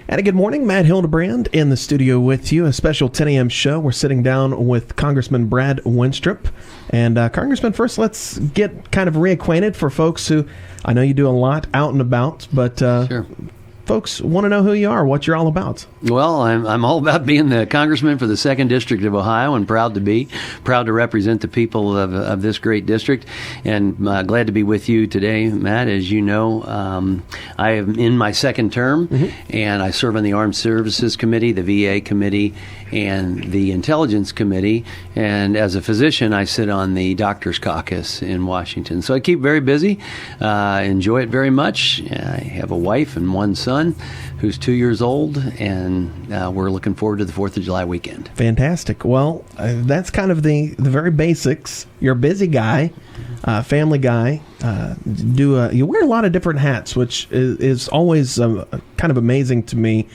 And a good morning, Matt Hilderbrand in the studio with you. A special 10 a.m. show. We're sitting down with Congressman Brad Wenstrup. And Congressman, first let's get kind of reacquainted for folks who, I know you do a lot out and about, but Sure. Folks want to know who you are, what you're all about. Well, I'm all about being the congressman for the 2nd District of Ohio, and proud to represent the people of this great district, and glad to be with you today, Matt. As you know, I am in my 2nd term, and I serve on the Armed Services Committee, the VA Committee, and the Intelligence Committee, and as a physician, I sit on the Doctors Caucus in Washington. So I keep very busy, enjoy it very much. I have a wife and one son who's 2 years old, and we're looking forward to the 4th of July weekend. Fantastic. Well, that's kind of the very basics. You're a busy guy, family guy. You wear a lot of different hats, which is always kind of amazing to me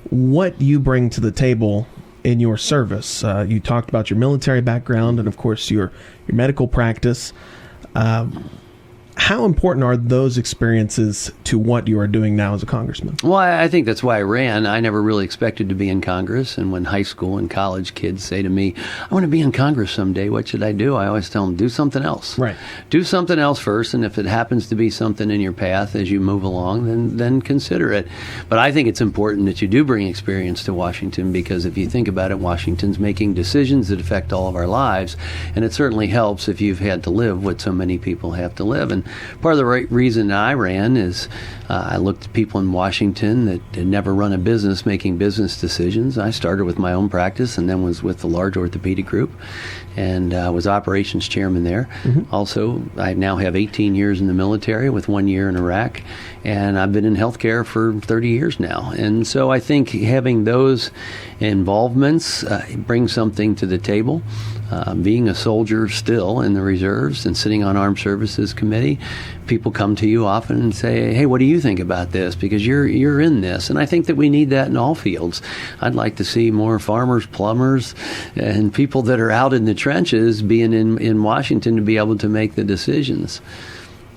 what you bring to the table in your service. You talked about your military background and, of course, your medical practice. How important are those experiences to what you are doing now as a congressman? Well, I think that's why I ran. I never really expected to be in Congress. And when high school and college kids say to me, I want to be in Congress someday, what should I do? I always tell them, do something else. Right. Do something else first. And if it happens to be something in your path as you move along, then consider it. But I think it's important that you do bring experience to Washington, because if you think about it, Washington's making decisions that affect all of our lives. And it certainly helps if you've had to live what so many people have to live. And part of the reason I ran is I looked at people in Washington that had never run a business making business decisions. I started with my own practice and then was with the large orthopedic group and was operations chairman there. Also, I now have 18 years in the military with 1 year in Iraq, and I've been in healthcare for 30 years now. And so I think having those involvements brings something to the table. Being a soldier still in the reserves and sitting on Armed Services Committee, people come to you often and say, hey, what do you think about this? Because you're in this. And I think that we need that in all fields. I'd like to see more farmers, plumbers, and people that are out in the trenches being in Washington to be able to make the decisions.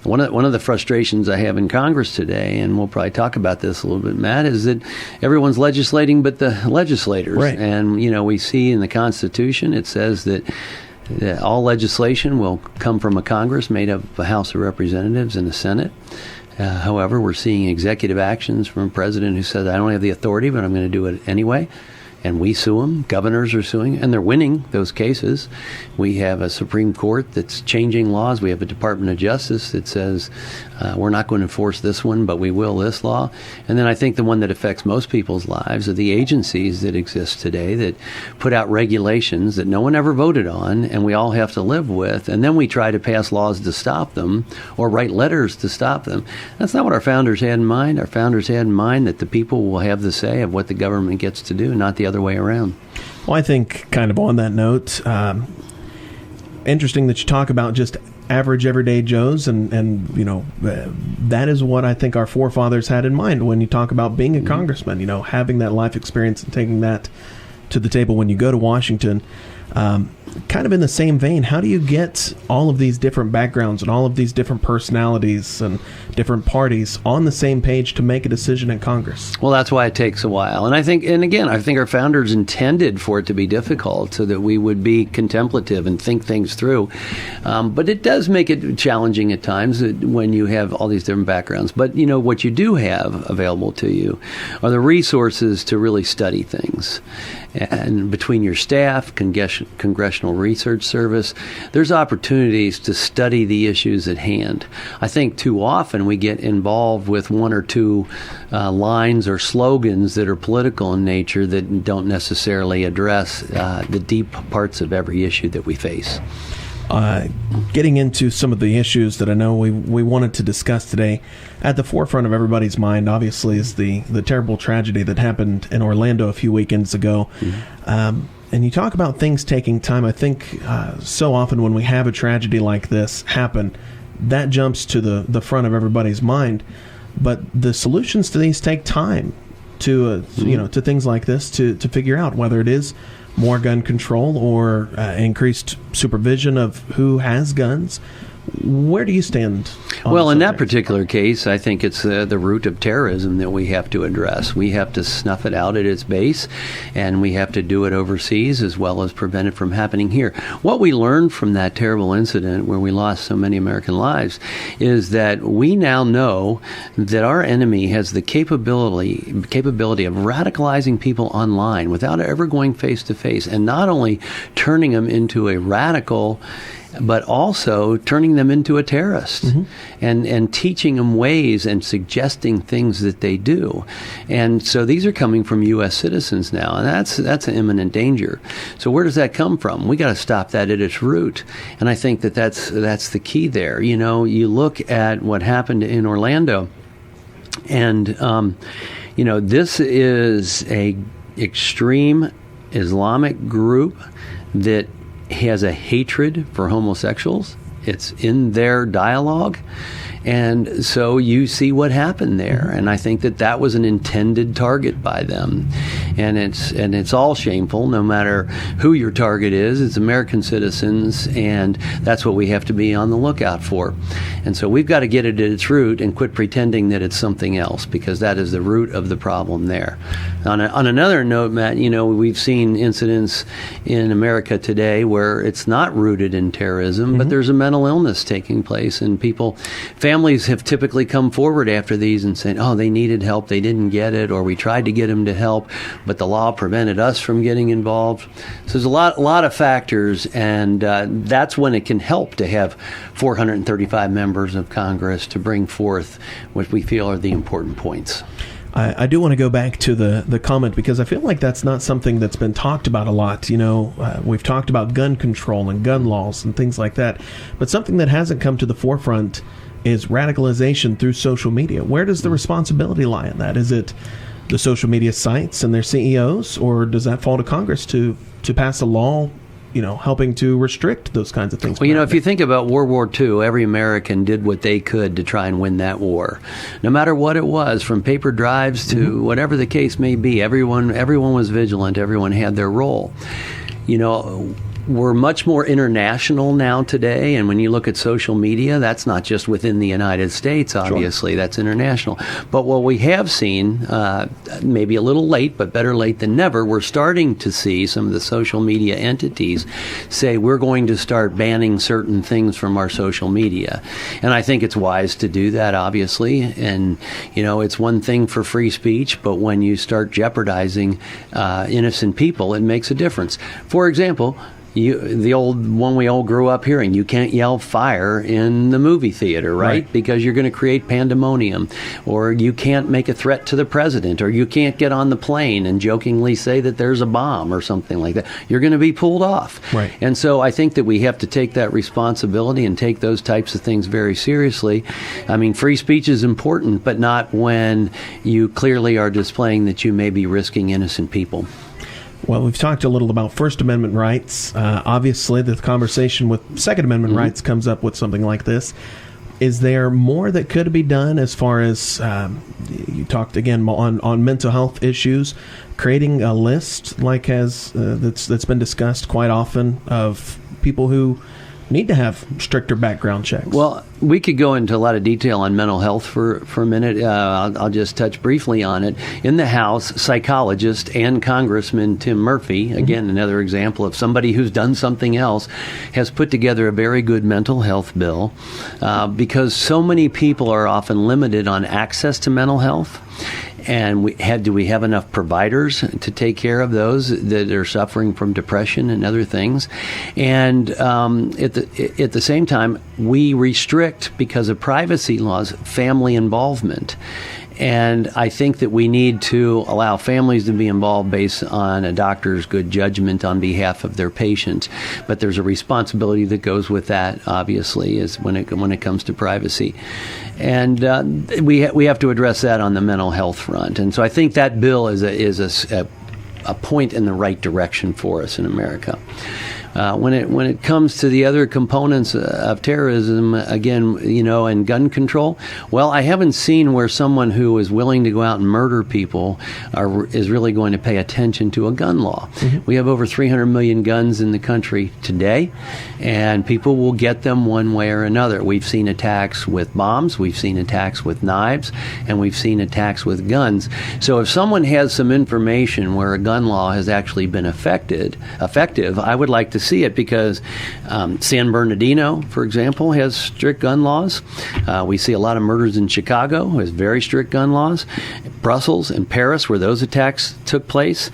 One of the frustrations I have in Congress today, and we'll probably talk about this a little bit, Matt, is that everyone's legislating but the legislators. Right. And, we see in the Constitution, it says that all legislation will come from a Congress made up of a House of Representatives and a Senate. However, we're seeing executive actions from a president who says, I don't have the authority, but I'm going to do it anyway. And we sue them. Governors are suing, and they're winning those cases. We have a Supreme Court that's changing laws. We have a Department of Justice that says we're not going to enforce this one, but we will this law. And then I think the one that affects most people's lives are the agencies that exist today that put out regulations that no one ever voted on, and we all have to live with. And then we try to pass laws to stop them or write letters to stop them. That's not what our founders had in mind. Our founders had in mind that the people will have the say of what the government gets to do, not the other way around. Well, I think kind of on that note, interesting that you talk about just average everyday Joes, and that is what I think our forefathers had in mind when you talk about being a congressman, having that life experience and taking that to the table when you go to Washington. Kind of in the same vein, how do you get all of these different backgrounds and all of these different personalities and different parties on the same page to make a decision in Congress? Well, that's why it takes a while. And I think our founders intended for it to be difficult so that we would be contemplative and think things through. But it does make it challenging at times when you have all these different backgrounds. But, what you do have available to you are the resources to really study things. And between your staff, Congressional Research Service, there's opportunities to study the issues at hand. I think too often we get involved with one or two lines or slogans that are political in nature that don't necessarily address the deep parts of every issue that we face. Getting into some of the issues that I know we wanted to discuss today, at the forefront of everybody's mind, obviously, is the terrible tragedy that happened in Orlando a few weekends ago. And you talk about things taking time. I think so often when we have a tragedy like this happen, that jumps to the front of everybody's mind. But the solutions to these take time to things like this to figure out, whether it is more gun control or increased supervision of who has guns, Where do you stand? Well, in that particular case, I think it's the root of terrorism that we have to address. We have to snuff it out at its base, and we have to do it overseas as well as prevent it from happening here. What we learned from that terrible incident where we lost so many American lives is that we now know that our enemy has the capability of radicalizing people online without ever going face to face, and not only turning them into a radical, but also turning them into a terrorist, and teaching them ways and suggesting things that they do. And so these are coming from U.S. citizens now, and that's an imminent danger. So where does that come from? We got to stop that at its root. And I think that's the key there. You know, you look at what happened in Orlando, and this is a extreme Islamic group that has a hatred for homosexuals. It's in their dialogue. And so you see what happened there. And I think that was an intended target by them. And it's all shameful, no matter who your target is. It's American citizens, and that's what we have to be on the lookout for. And so we've got to get it at its root and quit pretending that it's something else, because that is the root of the problem there. On another note, Matt, we've seen incidents in America today where it's not rooted in terrorism, but there's a mental illness taking place, and families have typically come forward after these and said, oh, they needed help, they didn't get it, or we tried to get them to help, but the law prevented us from getting involved. So there's a lot of factors, and that's when it can help to have 435 members of Congress to bring forth what we feel are the important points. I do want to go back to the comment, because I feel like that's not something that's been talked about a lot. We've talked about gun control and gun laws and things like that, but something that hasn't come to the forefront is radicalization through social media. Where does the responsibility lie in that? Is it the social media sites and their CEOs, or does that fall to Congress to pass a law, helping to restrict those kinds of things? Well, if you think about World War II, every American did what they could to try and win that war. No matter what it was, from paper drives to whatever the case may be, everyone was vigilant. Everyone had their role. We're much more international now today, and when you look at social media, that's not just within the United States, obviously. Sure. That's international. But what we have seen, maybe a little late, but better late than never, we're starting to see some of the social media entities say we're going to start banning certain things from our social media. And I think it's wise to do that, obviously. And, it's one thing for free speech, but when you start jeopardizing innocent people, it makes a difference. For example, the old one we all grew up hearing, you can't yell fire in the movie theater, right? Because you're going to create pandemonium. Or you can't make a threat to the president, or you can't get on the plane and jokingly say that there's a bomb or something like that. You're going to be pulled off. Right. And so I think that we have to take that responsibility and take those types of things very seriously. I mean, free speech is important, but not when you clearly are displaying that you may be risking innocent people. Well, we've talked a little about First Amendment rights. Obviously, the conversation with Second Amendment rights comes up with something like this. Is there more that could be done as far as, you talked again on mental health issues, creating a list like that's been discussed quite often of people who need to have stricter background checks? Well, we could go into a lot of detail on mental health for a minute. I'll just touch briefly on it. In the House, psychologist and Congressman Tim Murphy, again, another example of somebody who's done something else, has put together a very good mental health bill because so many people are often limited on access to mental health. And do we have enough providers to take care of those that are suffering from depression and other things? And at the same time, we restrict, because of privacy laws, family involvement. And I think that we need to allow families to be involved based on a doctor's good judgment on behalf of their patient. But there's a responsibility that goes with that, obviously, is when it comes to privacy. And we have to address that on the mental health front. And so I think that bill is a point in the right direction for us in America. When it comes to the other components of terrorism, again, and gun control, well, I haven't seen where someone who is willing to go out and murder people is really going to pay attention to a gun law. Mm-hmm. We have over 300 million guns in the country today, and people will get them one way or another. We've seen attacks with bombs, we've seen attacks with knives, and we've seen attacks with guns. So if someone has some information where a gun law has actually been effective, I would like to see it, because San Bernardino, for example, has strict gun laws. We see a lot of murders in Chicago, has very strict gun laws. Brussels and Paris, where those attacks took place,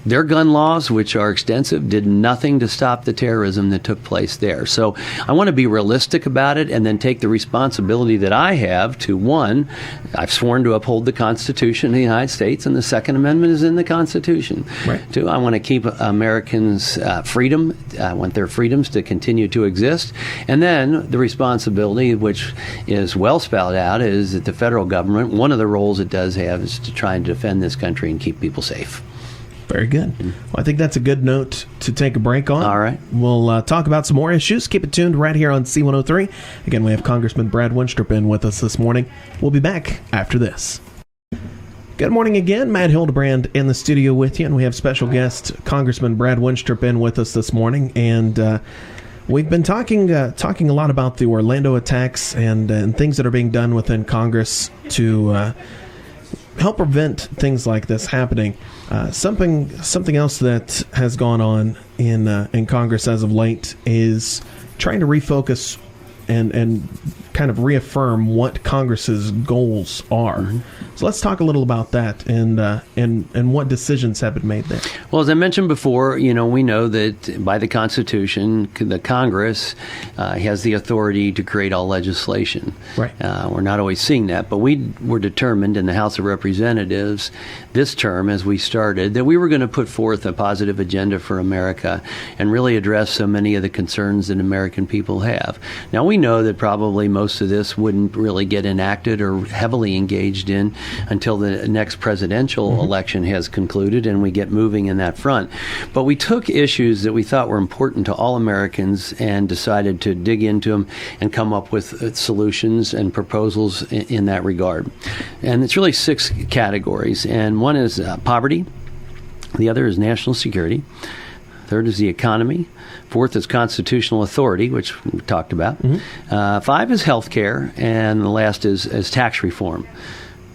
their gun laws, which are extensive, did nothing to stop the terrorism that took place there. So I want to be realistic about it, and then take the responsibility that I have to, one, I've sworn to uphold the Constitution of the United States, and the Second Amendment is in the Constitution. Right. Two, I want to keep Americans' freedom. I want their freedoms to continue to exist. And then the responsibility, which is well spelled out, is that the federal government, one of the roles it does have is to try and defend this country and keep people safe. Very good. Well, I think that's a good note to take a break on. All right. We'll talk about some more issues. Keep it tuned right here on C103. Again, we have Congressman Brad Wenstrup in with us this morning. We'll be back after this. Good morning again. Matt Hilderbrand in the studio with you, and we have special guest Congressman Brad Wenstrup in with us this morning. And we've been talking a lot about the Orlando attacks and things that are being done within Congress to help prevent things like this happening. Something else that has gone on in Congress as of late is trying to refocus and kind of reaffirm what Congress's goals are. Mm-hmm. So let's talk a little about that and what decisions have been made there. Well, as I mentioned before, we know that by the Constitution, the Congress has the authority to create all legislation. Right. We're not always seeing that, but we were determined in the House of Representatives this term, as we started, that we were going to put forth a positive agenda for America and really address so many of the concerns that American people have. Now, we know that probably most of this wouldn't really get enacted or heavily engaged in until the next presidential election has concluded and we get moving in that front. But we took issues that we thought were important to all Americans and decided to dig into them and come up with solutions and proposals in that regard. And it's really 6 categories. And one is poverty. The other is national security. Third is the economy. Fourth is constitutional authority, which we talked about. 5 is health care. And the last is tax reform.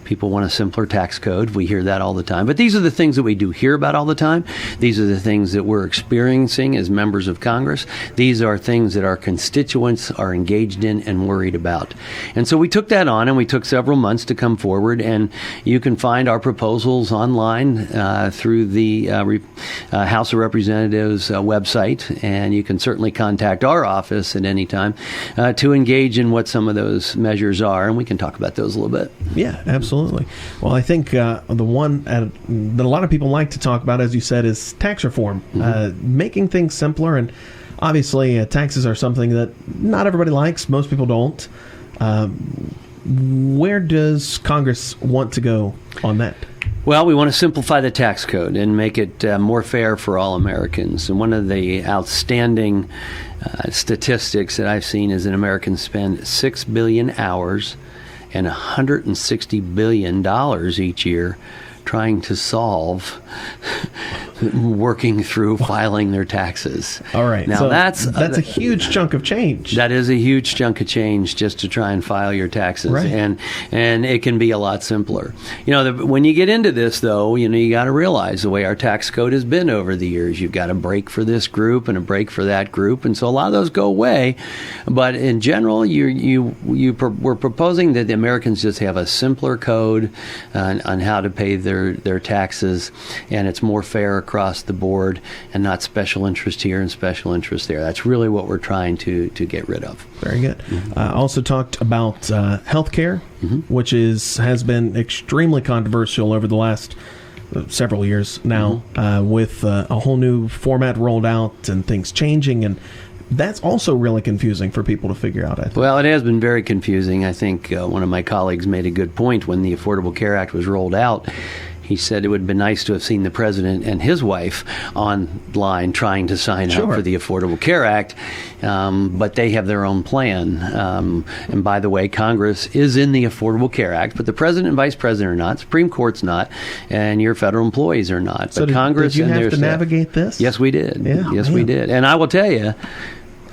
People want a simpler tax code. We hear that all the time. But these are the things that we do hear about all the time. These are the things that we're experiencing as members of Congress. These are things that our constituents are engaged in and worried about. And so we took that on, and we took several months to come forward. And you can find our proposals online through the House of Representatives website. And you can certainly contact our office at any time to engage in what some of those measures are. And we can talk about those a little bit. Yeah, absolutely. Well, I think the one that a lot of people like to talk about, as you said, is tax reform, making things simpler. And obviously, taxes are something that not everybody likes. Most people don't. Where does Congress want to go on that? Well, we want to simplify the tax code and make it more fair for all Americans. And one of the outstanding statistics that I've seen is that Americans spend 6 billion hours and $160 billion each year trying to solve working through filing their taxes. All right. Now so that's a huge chunk of change. That is a huge chunk of change just to try and file your taxes. Right. And it can be a lot simpler. When you get into this, though, you got to realize the way our tax code has been over the years. You've got a break for this group and a break for that group, and so a lot of those go away. But in general, we're proposing that the Americans just have a simpler code on how to pay their taxes, and it's more fair across the board and not special interest here and special interest there. That's really what we're trying to get rid of. Very good. Also talked about health care, which has been extremely controversial over the last several years now, with a whole new format rolled out and things changing, and that's also really confusing for people to figure out, I think. Well, it has been very confusing. I think one of my colleagues made a good point when the Affordable Care Act was rolled out. He said it would have been nice to have seen the president and his wife online trying to sign up for the Affordable Care Act, but they have their own plan. And by the way, Congress is in the Affordable Care Act, but the president and vice president are not, Supreme Court's not, and your federal employees are not. So but Congress did you and have to navigate this? Yes, we did. Yeah, yes, we did. And I will tell you,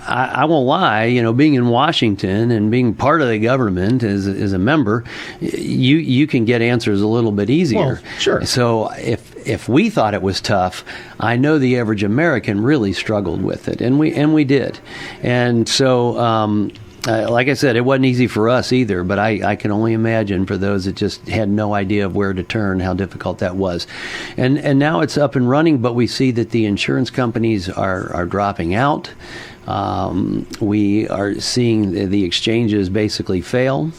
I won't lie, being in Washington and being part of the government as a member, you can get answers a little bit easier. Well, sure. So if we thought it was tough, I know the average American really struggled with it, and we did. And so like I said, it wasn't easy for us either, but I can only imagine for those that just had no idea of where to turn, how difficult that was. And now it's up and running, but we see that the insurance companies are dropping out. We are seeing the exchanges basically fail.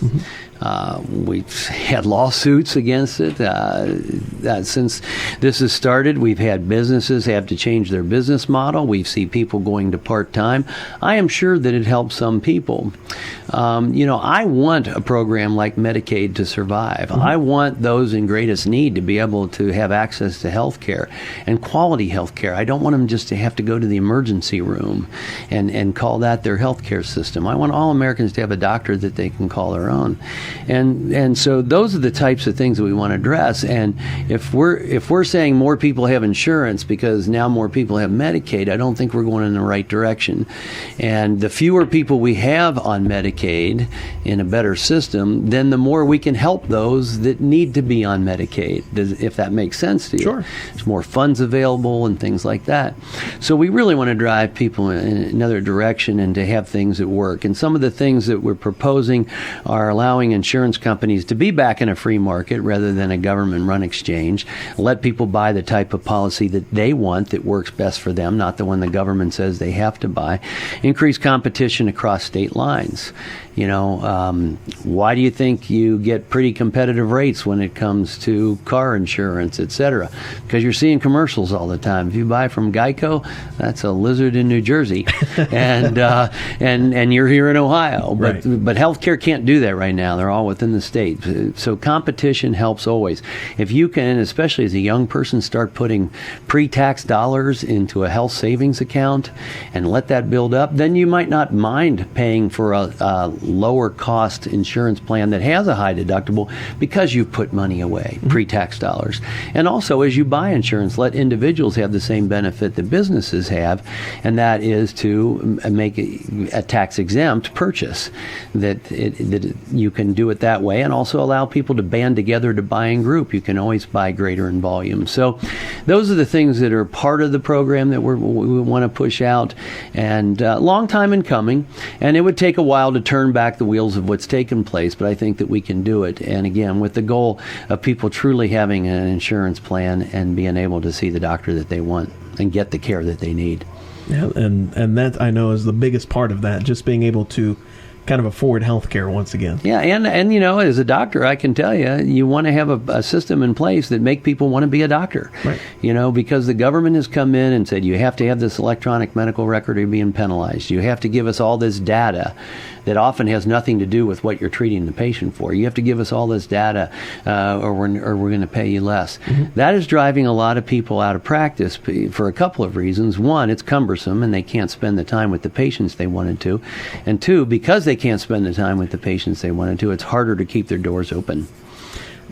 We've had lawsuits against it. Since this has started, we've had businesses have to change their business model. We see people going to part-time. I am sure that it helps some people. I want a program like Medicaid to survive. I want those in greatest need to be able to have access to health care and quality health care. I don't want them just to have to go to the emergency room and call that their health care system. I want all Americans to have a doctor that they can call their own. And so those are the types of things that we want to address. And if we're saying more people have insurance because now more people have Medicaid, I don't think we're going in the right direction. And the fewer people we have on Medicaid in a better system, then the more we can help those that need to be on Medicaid, if that makes sense to you. Sure. There's more funds available and things like that. So we really want to drive people in another direction and to have things that work. And some of the things that we're proposing are allowing insurance companies to be back in a free market rather than a government-run exchange. Let people buy the type of policy that they want that works best for them, not the one the government says they have to buy. Increase competition across state lines. Why do you think you get pretty competitive rates when it comes to car insurance, et cetera? Because you're seeing commercials all the time. If you buy from Geico, that's a lizard in New Jersey, and you're here in Ohio. But healthcare can't do that right now. They're all within the state. So competition helps always. If you can, especially as a young person, start putting pre-tax dollars into a health savings account and let that build up, then you might not mind paying for a lower cost insurance plan that has a high deductible because you've put money away, pre-tax dollars. And also, as you buy insurance, let individuals have the same benefit that businesses have, and that is to make a tax-exempt purchase, that you can do it that way, and also allow people to band together to buy in group. You can always buy greater in volume. So those are the things that are part of the program that we want to push out, and long time in coming, and it would take a while to turn back the wheels of what's taken place, but I think that we can do it. And again, with the goal of people truly having an insurance plan and being able to see the doctor that they want and get the care that they need. Yeah, and that I know is the biggest part of that, just being able to kind of afford health care once again. Yeah, and as a doctor, I can tell you want to have a system in place that make people want to be a doctor. Right. Because the government has come in and said you have to have this electronic medical record or you're being penalized. You have to give us all this data that often has nothing to do with what you're treating the patient for. You have to give us all this data or we're going to pay you less. That is driving a lot of people out of practice for a couple of reasons. One, it's cumbersome and they can't spend the time with the patients they wanted to. And two, because they can't spend the time with the patients they wanted to, it's harder to keep their doors open.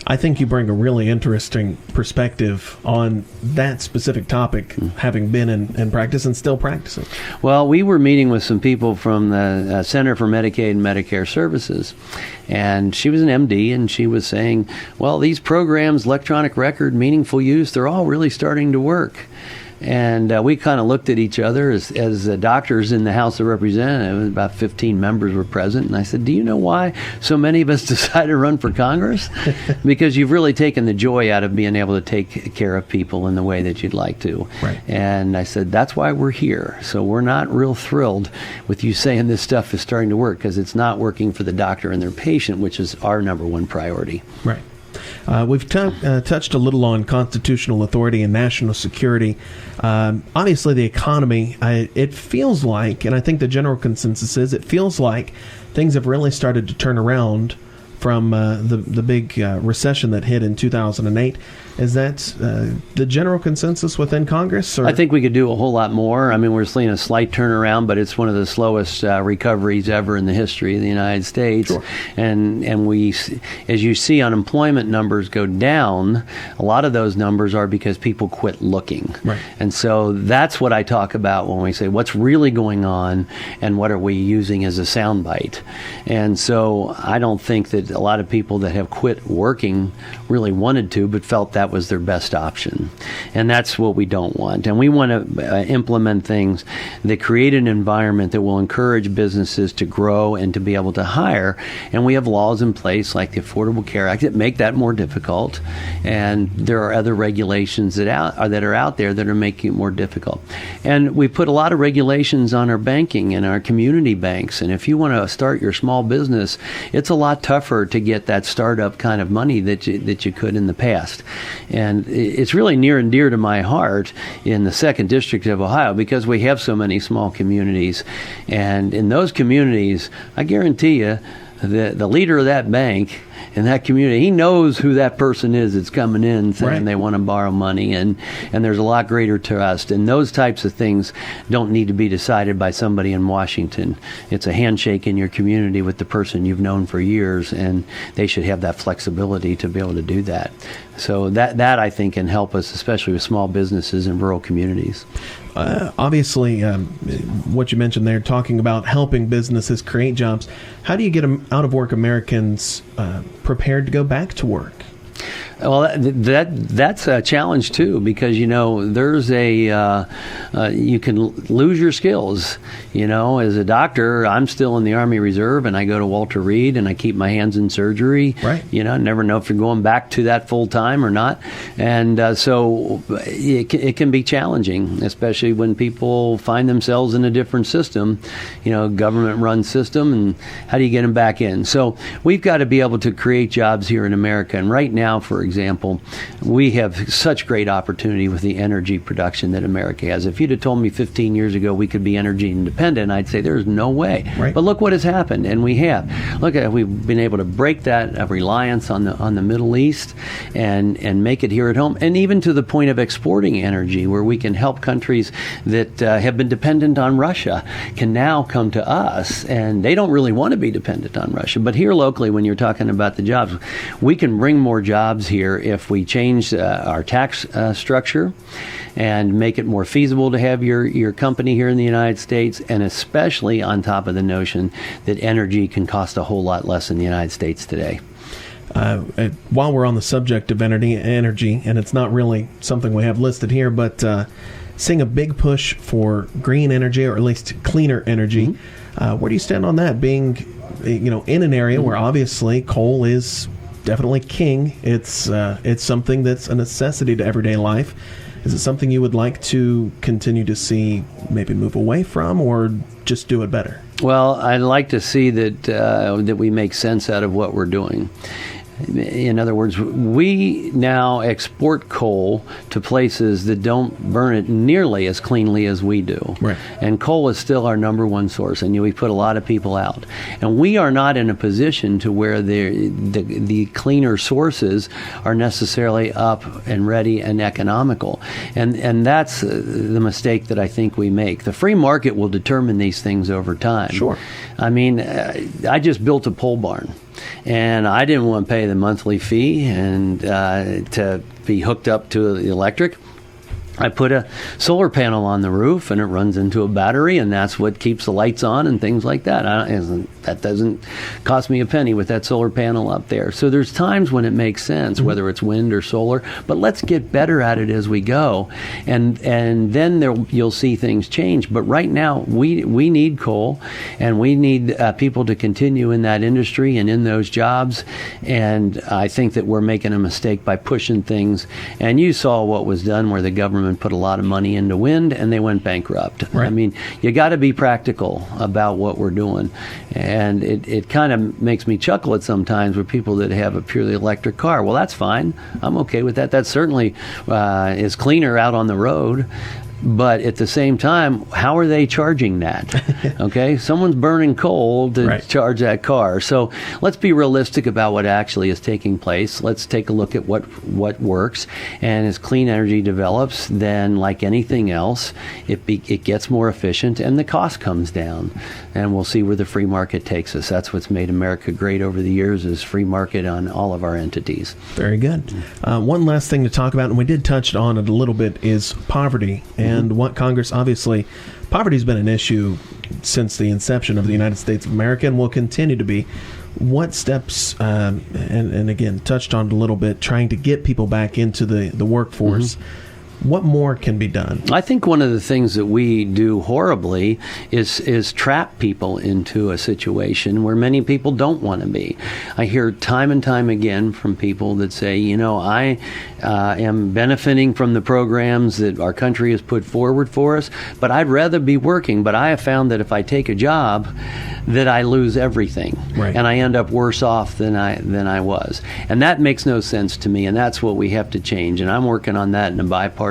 I think you bring a really interesting perspective on that specific topic, having been in practice and still practicing. Well, we were meeting with some people from the Center for Medicaid and Medicare Services, and she was an MD, and she was saying, well, these programs, electronic record, meaningful use, they're all really starting to work. And we kind of looked at each other as doctors in the House of Representatives. About 15 members were present. And I said, do you know why so many of us decided to run for Congress? Because you've really taken the joy out of being able to take care of people in the way that you'd like to. Right. And I said, that's why we're here. So we're not real thrilled with you saying this stuff is starting to work, because it's not working for the doctor and their patient, which is our number one priority. Right. We've touched a little on constitutional authority and national security. Obviously, the economy, it feels like, and I think the general consensus is, it feels like things have really started to turn around from the big recession that hit in 2008. Is that the general consensus within Congress? Or? I think we could do a whole lot more. I mean, we're seeing a slight turnaround, but it's one of the slowest recoveries ever in the history of the United States. Sure. And we, as you see unemployment numbers go down, a lot of those numbers are because people quit looking. Right. And so that's what I talk about when we say what's really going on and what are we using as a soundbite. And so I don't think that a lot of people that have quit working really wanted to, but felt that was their best option. And that's what we don't want. And we want to implement things that create an environment that will encourage businesses to grow and to be able to hire. And we have laws in place like the Affordable Care Act that make that more difficult. And there are other regulations that are out there that are making it more difficult. And we put a lot of regulations on our banking and our community banks. And if you want to start your small business, it's a lot tougher to get that startup kind of money that you could in the past. And it's really near and dear to my heart in the 2nd District of Ohio because we have so many small communities. And in those communities, I guarantee you, the leader of that bank in that community, he knows who that person is that's coming in saying right. they want to borrow money, and there's a lot greater trust. And those types of things don't need to be decided by somebody in Washington. It's a handshake in your community with the person you've known for years, and they should have that flexibility to be able to do that. So that I think can help us, especially with small businesses in rural communities. Obviously, what you mentioned there, talking about helping businesses create jobs, how do you get out-of-work Americans prepared to go back to work? Well, that's a challenge too, because there's you can lose your skills. As a doctor, I'm still in the Army Reserve, and I go to Walter Reed, and I keep my hands in surgery. Right. Never know if you're going back to that full time or not, and so it can be challenging, especially when people find themselves in a different system, government-run system, and how do you get them back in? So we've got to be able to create jobs here in America, and right now, for example, we have such great opportunity with the energy production that America has. If you'd have told me 15 years ago we could be energy independent, I'd say there's no way. Right. But look what has happened, and we have. We've been able to break that reliance on the Middle East and make it here at home, and even to the point of exporting energy, where we can help countries that have been dependent on Russia can now come to us, and they don't really want to be dependent on Russia. But here locally, when you're talking about the jobs, we can bring more jobs here if we change our tax structure and make it more feasible to have your company here in the United States, and especially on top of the notion that energy can cost a whole lot less in the United States today. While we're on the subject of energy, and it's not really something we have listed here, but seeing a big push for green energy, or at least cleaner energy, mm-hmm. Where do you stand on that? Being, in an area where obviously coal is definitely king. It's something that's a necessity to everyday life. Is it something you would like to continue to see maybe move away from, or just do it better? Well, I'd like to see that we make sense out of what we're doing. In other words, we now export coal to places that don't burn it nearly as cleanly as we do. Right. And coal is still our number one source, and we put a lot of people out. And we are not in a position to where the cleaner sources are necessarily up and ready and economical. And that's the mistake that I think we make. The free market will determine these things over time. Sure. I mean, I just built a pole barn. And I didn't want to pay the monthly fee and to be hooked up to the electric. I put a solar panel on the roof, and it runs into a battery, and that's what keeps the lights on and things like that. That doesn't cost me a penny with that solar panel up there. So there's times when it makes sense, mm-hmm. whether it's wind or solar, but let's get better at it as we go, and then you'll see things change. But right now, we need coal, and we need people to continue in that industry and in those jobs, and I think that we're making a mistake by pushing things. And you saw what was done where the government put a lot of money into wind, and they went bankrupt. Right. I mean, you got to be practical about what we're doing. And it kind of makes me chuckle at sometimes with people that have a purely electric car. Well, that's fine. I'm okay with that. That certainly is cleaner out on the road. But at the same time, how are they charging that? Okay, someone's burning coal to charge that car. So let's be realistic about what actually is taking place. Let's take a look at what works. And as clean energy develops, then like anything else, it gets more efficient and the cost comes down. And we'll see where the free market takes us. That's what's made America great over the years, is free market on all of our entities. Very good. One last thing to talk about, and we did touch on it a little bit, is poverty. And what Congress, obviously, poverty's been an issue since the inception of the United States of America and will continue to be. What steps, and again, touched on it a little bit, trying to get people back into the workforce, what more can be done? I think one of the things that we do horribly is trap people into a situation where many people don't want to be. I hear time and time again from people that say, I am benefiting from the programs that our country has put forward for us, but I'd rather be working. But I have found that if I take a job, that I lose everything, and I end up worse off than I was. And that makes no sense to me, and that's what we have to change. And I'm working on that in a bipartisan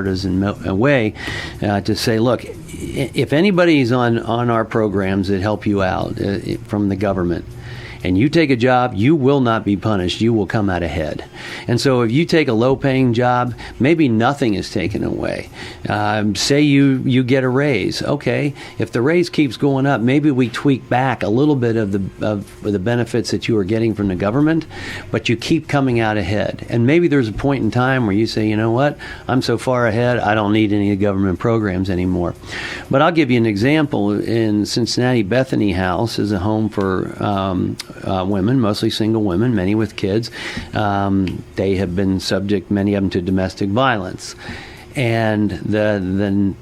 way to say, look, if anybody's on our programs that help you out from the government, and you take a job, you will not be punished. You will come out ahead. And so if you take a low-paying job, maybe nothing is taken away. Say you get a raise. Okay, if the raise keeps going up, maybe we tweak back a little bit of the benefits that you are getting from the government, but you keep coming out ahead. And maybe there's a point in time where you say, you know what, I'm so far ahead, I don't need any government programs anymore. But I'll give you an example. In Cincinnati, Bethany House is a home for women, mostly single women, many with kids. They have been subject, many of them, to domestic violence. And the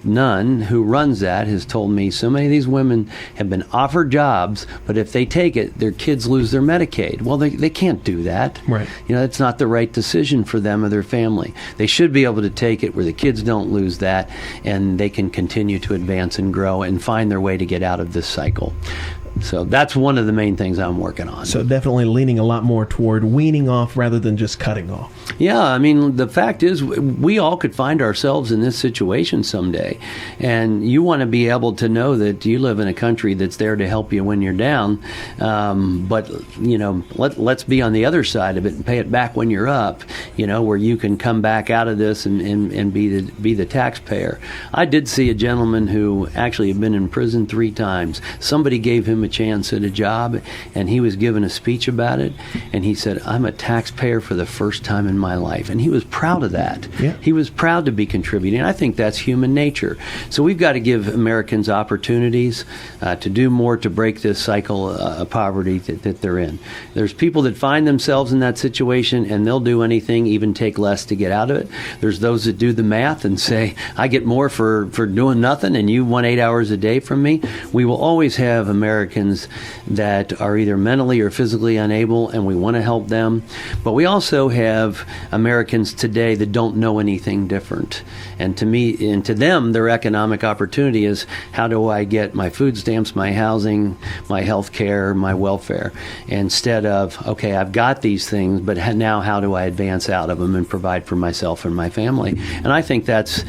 nun who runs that has told me so many of these women have been offered jobs, but if they take it, their kids lose their Medicaid. Well, they can't do that. Right. It's not the right decision for them or their family. They should be able to take it where the kids don't lose that, and they can continue to advance and grow and find their way to get out of this cycle. So that's one of the main things I'm working on. So definitely leaning a lot more toward weaning off rather than just cutting off. Yeah, I mean, the fact is we all could find ourselves in this situation someday. And you want to be able to know that you live in a country that's there to help you when you're down. But, let's be on the other side of it and pay it back when you're up, where you can come back out of this and be the taxpayer. I did see a gentleman who actually had been in prison 3 times. Somebody gave him a chance at a job, and he was given a speech about it, and he said, I'm a taxpayer for the first time in my life. And he was proud of that. Yeah. He was proud to be contributing. I think that's human nature. So we've got to give Americans opportunities to do more to break this cycle of poverty that they're in. There's people that find themselves in that situation, and they'll do anything, even take less to get out of it. There's those that do the math and say, I get more for doing nothing, and you want 8 hours a day from me. We will always have Americans that are either mentally or physically unable, and we want to help them. But we also have Americans today that don't know anything different. And to me, and to them, their economic opportunity is, how do I get my food stamps, my housing, my health care, my welfare? Instead of, okay, I've got these things, but now how do I advance out of them and provide for myself and my family? And I think that's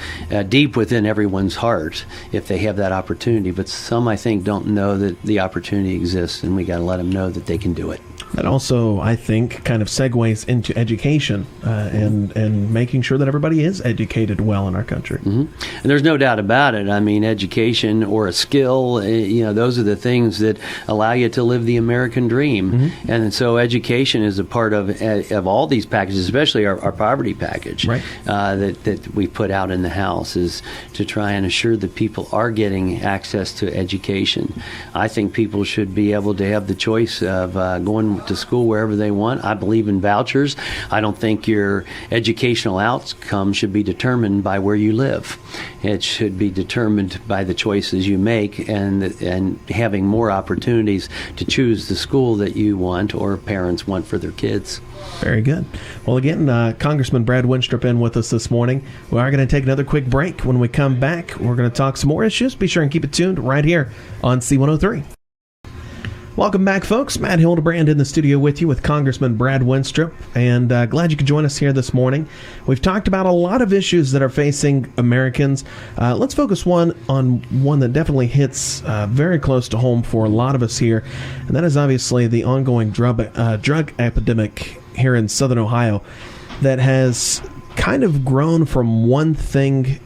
deep within everyone's heart if they have that opportunity. But some, I think, don't know that the opportunity exists, and we got to let them know that they can do it. That also, I think, kind of segues into education and making sure that everybody is educated well in our country. Mm-hmm. And there's no doubt about it. I mean, education or a skill, those are the things that allow you to live the American dream. Mm-hmm. And so education is a part of all these packages, especially our poverty package, right. that we put out in the House, is to try and assure that people are getting access to education. I think people should be able to have the choice of going to school wherever they want. I believe in vouchers. I don't think your educational outcome should be determined by where you live. It should be determined by the choices you make and having more opportunities to choose the school that you want or parents want for their kids. Very good. Well, again, Congressman Brad Wenstrup in with us this morning. We are going to take another quick break. When we come back, we're going to talk some more issues. Be sure and keep it tuned right here on C103. Welcome back, folks. Matt Hilderbrand in the studio with you with Congressman Brad Wenstrup, and glad you could join us here this morning. We've talked about a lot of issues that are facing Americans. Let's focus on one that definitely hits very close to home for a lot of us here, and that is obviously the ongoing drug epidemic here in Southern Ohio that has kind of grown from one thing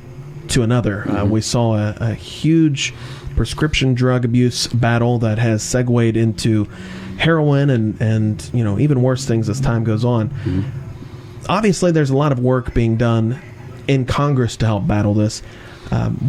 to another. We saw a huge prescription drug abuse battle that has segued into heroin and even worse things as time goes on. Obviously, there's a lot of work being done in Congress to help battle this.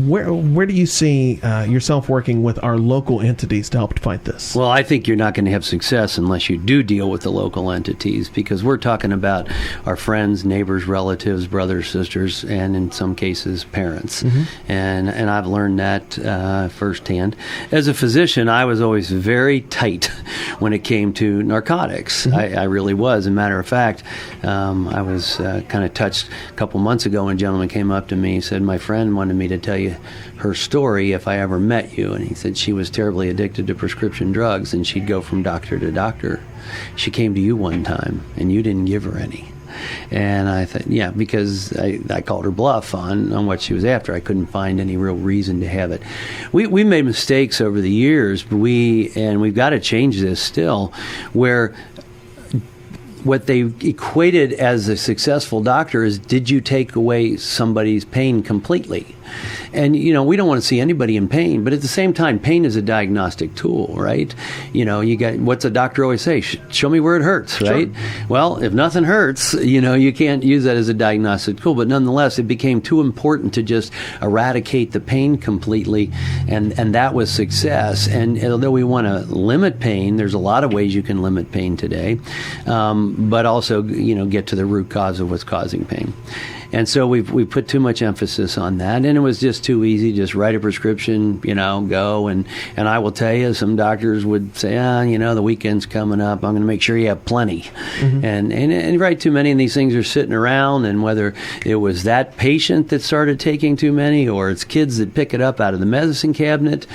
Where do you see yourself working with our local entities to help to fight this? Well, I think you're not going to have success unless you do deal with the local entities, because we're talking about our friends, neighbors, relatives, brothers, sisters, and in some cases, parents. And I've learned that firsthand. As a physician, I was always very tight when it came to narcotics. I really was. As a matter of fact, I was kind of touched a couple months ago when a gentleman came up to me and said, my friend wanted me to tell you her story if I ever met you. And he said she was terribly addicted to prescription drugs and she'd go from doctor to doctor. She came to you one time and you didn't give her any. And I thought, yeah, because I called her bluff on what she was after. I couldn't find any real reason to have it. We made mistakes over the years, but we've got to change this still, where what they equated as a successful doctor is, did you take away somebody's pain completely? And, we don't want to see anybody in pain, but at the same time, pain is a diagnostic tool, right? What's a doctor always say? Show me where it hurts, right? Sure. Well, if nothing hurts, you can't use that as a diagnostic tool, but nonetheless, it became too important to just eradicate the pain completely, and that was success. And although we want to limit pain, there's a lot of ways you can limit pain today, but also, get to the root cause of what's causing pain. And so we put too much emphasis on that, and it was just too easy. Just write a prescription, go. And I will tell you, some doctors would say, the weekend's coming up. I'm going to make sure you have plenty. And write too many, and these things are sitting around. And whether it was that patient that started taking too many, or it's kids that pick it up out of the medicine cabinet,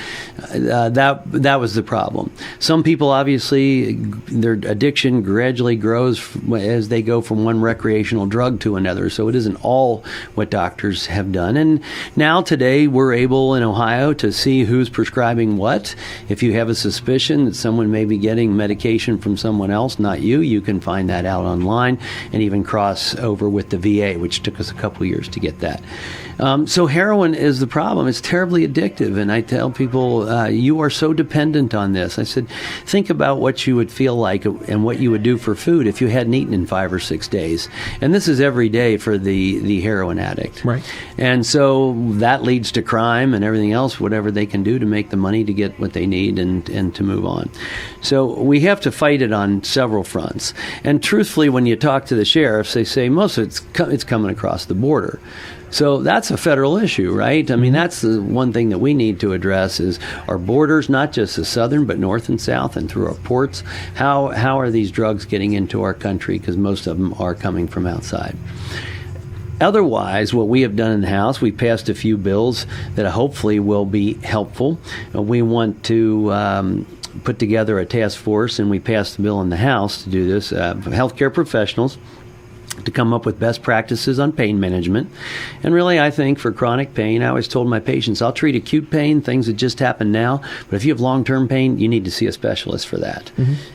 that was the problem. Some people, obviously, their addiction gradually grows as they go from one recreational drug to another. So it isn't all what doctors have done. And now today we're able in Ohio to see who's prescribing what. If you have a suspicion that someone may be getting medication from someone else, not you, you can find that out online and even cross over with the VA, which took us a couple years to get that. So heroin is the problem. It's terribly addictive. And I tell people, you are so dependent on this. I said, think about what you would feel like and what you would do for food if you hadn't eaten in 5 or 6 days. And this is every day for the heroin addict. Right. And so that leads to crime and everything else, whatever they can do to make the money to get what they need and to move on. So we have to fight it on several fronts. And truthfully, when you talk to the sheriffs, they say most of it's coming across the border. So that's a federal issue, right? I mean, that's the one thing that we need to address is our borders, not just the southern, but north and south and through our ports. How are these drugs getting into our country? Because most of them are coming from outside. Otherwise, what we have done in the House, we passed a few bills that hopefully will be helpful. We want to put together a task force, and we passed the bill in the House to do this, healthcare professionals, to come up with best practices on pain management. And really, I think for chronic pain, I always told my patients, I'll treat acute pain, things that just happen now, but if you have long-term pain, you need to see a specialist for that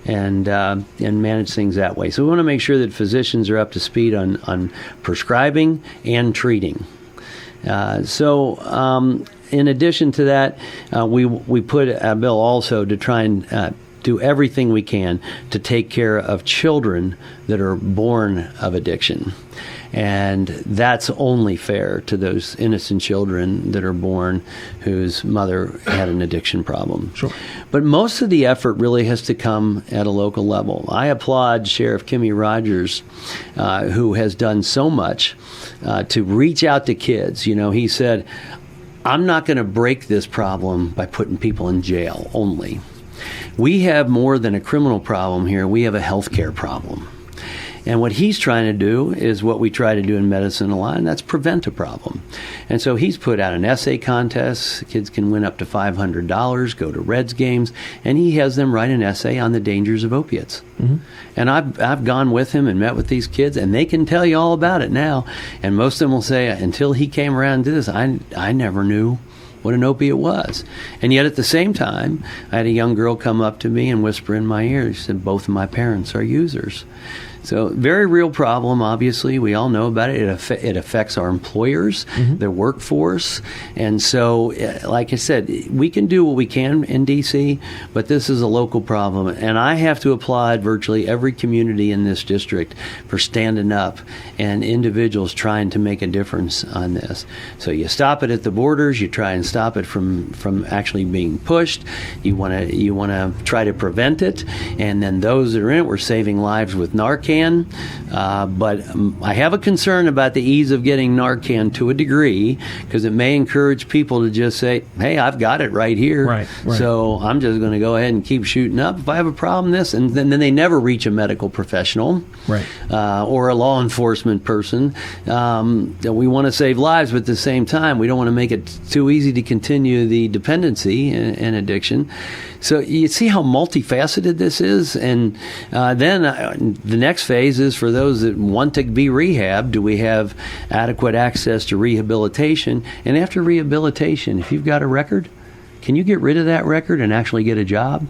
and manage things that way. So we want to make sure that physicians are up to speed on prescribing and treating. In addition to that, we put a bill also to try and do everything we can to take care of children that are born of addiction. And that's only fair to those innocent children that are born whose mother had an addiction problem. Sure. But most of the effort really has to come at a local level. I applaud Sheriff Kimmy Rogers, who has done so much to reach out to kids. He said, I'm not going to break this problem by putting people in jail only. We have more than a criminal problem here. We have a healthcare problem. And what he's trying to do is what we try to do in medicine a lot, and that's prevent a problem. And so he's put out an essay contest. Kids can win up to $500, go to Reds games, and he has them write an essay on the dangers of opiates. Mm-hmm. And I've gone with him and met with these kids, and they can tell you all about it now. And most of them will say, until he came around and did this, I never knew what an opiate was. And yet at the same time, I had a young girl come up to me and whisper in my ear, she said, both of my parents are users. So very real problem, obviously. We all know about it. It affects our employers, their workforce. And so, like I said, we can do what we can in D.C., but this is a local problem. And I have to applaud virtually every community in this district for standing up and individuals trying to make a difference on this. So you stop it at the borders. You try and stop it from actually being pushed. You want to try to prevent it. And then those that are in it, we're saving lives with Narcan. But I have a concern about the ease of getting Narcan to a degree, because it may encourage people to just say, hey, I've got it right here. Right. So I'm just going to go ahead and keep shooting up. If I have a problem, this, and then they never reach a medical professional or a law enforcement person. We want to save lives, but at the same time, we don't want to make it too easy to continue the dependency and addiction. So you see how multifaceted this is. And then the next phase is for those that want to be rehabbed. Do we have adequate access to rehabilitation? And after rehabilitation, if you've got a record, can you get rid of that record and actually get a job?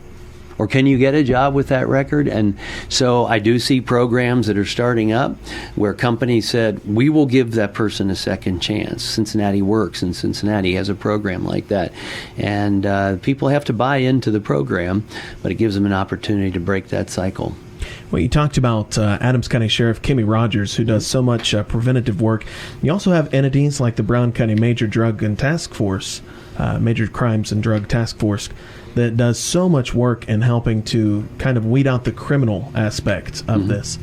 Or can you get a job with that record? And so I do see programs that are starting up where companies said, we will give that person a second chance. Cincinnati Works in Cincinnati has a program like that. And people have to buy into the program, but it gives them an opportunity to break that cycle. Well, you talked about Adams County Sheriff Kimmy Rogers, who does so much preventative work. You also have entities like the Brown County Major Drug and Task Force, Major Crimes and Drug Task Force, that does so much work in helping to kind of weed out the criminal aspect of this.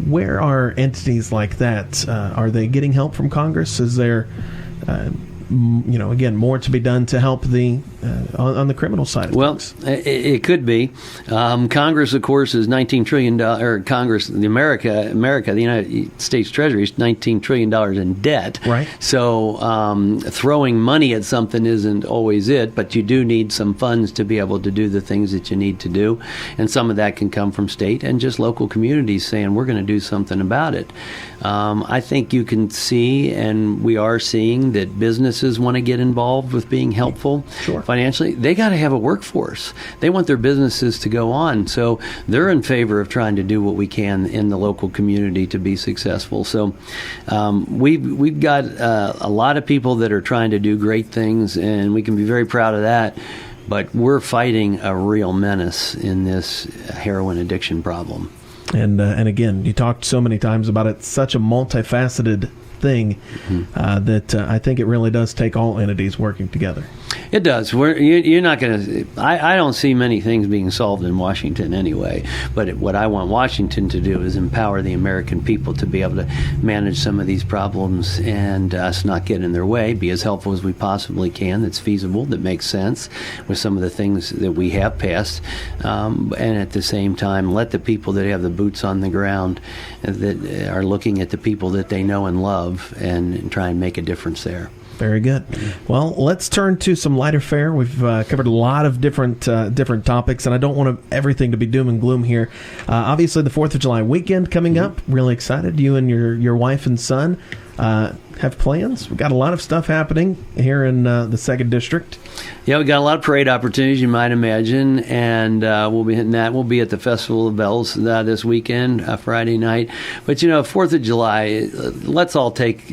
Where are entities like that? Are they getting help from Congress? Is there, again, more to be done to help the on the criminal side of things? Well, it could be. Congress, of course, is $19 trillion. Or Congress, the United States Treasury is $19 trillion in debt. Right. So throwing money at something isn't always it, but you do need some funds to be able to do the things that you need to do. And some of that can come from state and just local communities saying, we're going to do something about it. I think you can see, and we are seeing, that businesses want to get involved with being helpful. Sure. Financially. They got to have a workforce. They want their businesses to go on. So they're in favor of trying to do what we can in the local community to be successful. So we've got a lot of people that are trying to do great things, and we can be very proud of that. But we're fighting a real menace in this heroin addiction problem. And again, you talked so many times about it, such a multifaceted thing that I think it really does take all entities working together. It does. You're not going to. I don't see many things being solved in Washington anyway. But what I want Washington to do is empower the American people to be able to manage some of these problems and us not get in their way. Be as helpful as we possibly can. That's feasible. That makes sense with some of the things that we have passed. And at the same time, let the people that have the boots on the ground, that are looking at the people that they know and love, and try and make a difference there. Very good. Well, let's turn to some lighter fare. We've covered a lot of different topics, and I don't want everything to be doom and gloom here. Obviously, the 4th of July weekend coming up. Really excited. You and your wife and son have plans? We've got a lot of stuff happening here in the 2nd District. Yeah, we got a lot of parade opportunities, you might imagine, and we'll be hitting that. We'll be at the Festival of Bells this weekend, Friday night. But, 4th of July, let's all take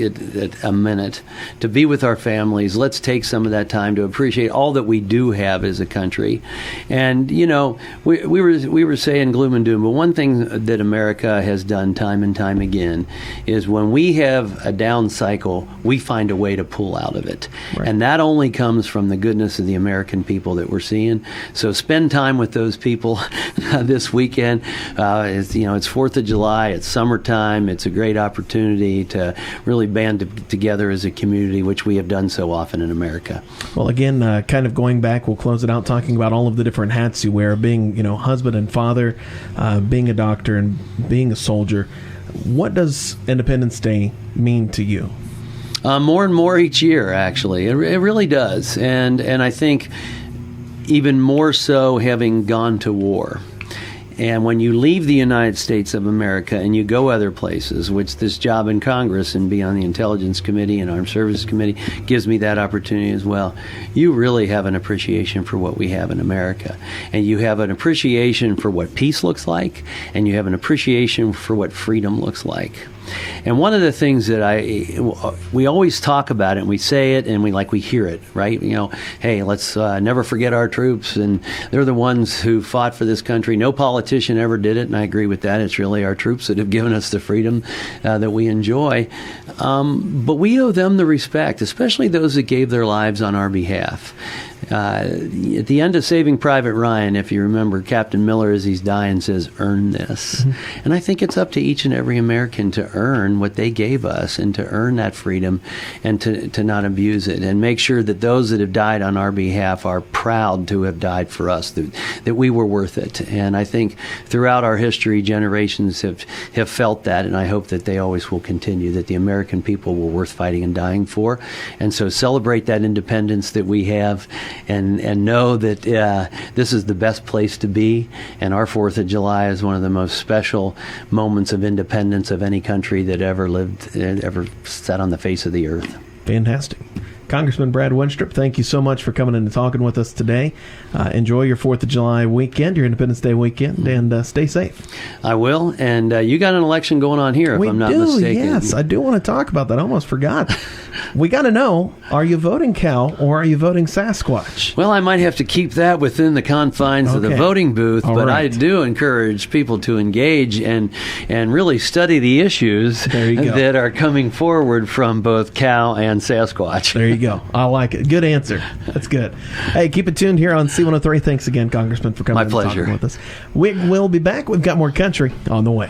a minute to be with our families. Let's take some of that time to appreciate all that we do have as a country. And, we were saying gloom and doom, but one thing that America has done time and time again is when we have a down cycle, cycle, we find a way to pull out of it. Right. And that only comes from the goodness of the American people that we're seeing. So spend time with those people this weekend. It's 4th of July, it's summertime, it's a great opportunity to really band together as a community, which we have done so often in America. Well, again, kind of going back, we'll close it out talking about all of the different hats you wear, being, husband and father, being a doctor, and being a soldier. What does Independence Day mean to you? More and more each year, actually. It really does. And I think even more so having gone to war. And when you leave the United States of America and you go other places, which this job in Congress and be on the Intelligence Committee and Armed Services Committee gives me that opportunity as well, you really have an appreciation for what we have in America. And you have an appreciation for what peace looks like, and you have an appreciation for what freedom looks like. And one of the things that we always talk about it, and we say it, and we hear it, right? Hey, let's never forget our troops, and they're the ones who fought for this country. No politician ever did it, and I agree with that. It's really our troops that have given us the freedom that we enjoy. But we owe them the respect, especially those that gave their lives on our behalf. At the end of Saving Private Ryan, if you remember, Captain Miller, as he's dying, says, "Earn this." Mm-hmm. And I think it's up to each and every American to earn what they gave us, and to earn that freedom, and to not abuse it, and make sure that those that have died on our behalf are proud to have died for us, that we were worth it. And I think throughout our history, generations have felt that, and I hope that they always will continue, that the American people were worth fighting and dying for. And so celebrate that independence that we have, and know that this is the best place to be. And our 4th of July is one of the most special moments of independence of any country that ever lived, ever sat on the face of the earth. Fantastic. Congressman Brad Wenstrup, thank you so much for coming in and talking with us today. Enjoy your 4th of July weekend, your Independence Day weekend, and stay safe. I will. And you got an election going on here, if I'm not mistaken. Yes, I do want to talk about that. I almost forgot. We got to know, are you voting cow or are you voting Sasquatch? Well, I might have to keep that within the confines of the voting booth, but right. I do encourage people to engage and really study the issues that are coming forward from both cow and Sasquatch. There you go. I like it. Good answer. That's good. Hey, keep it tuned here on C103. Thanks again, Congressman, for coming and talking with us. We will be back. We've got more country on the way.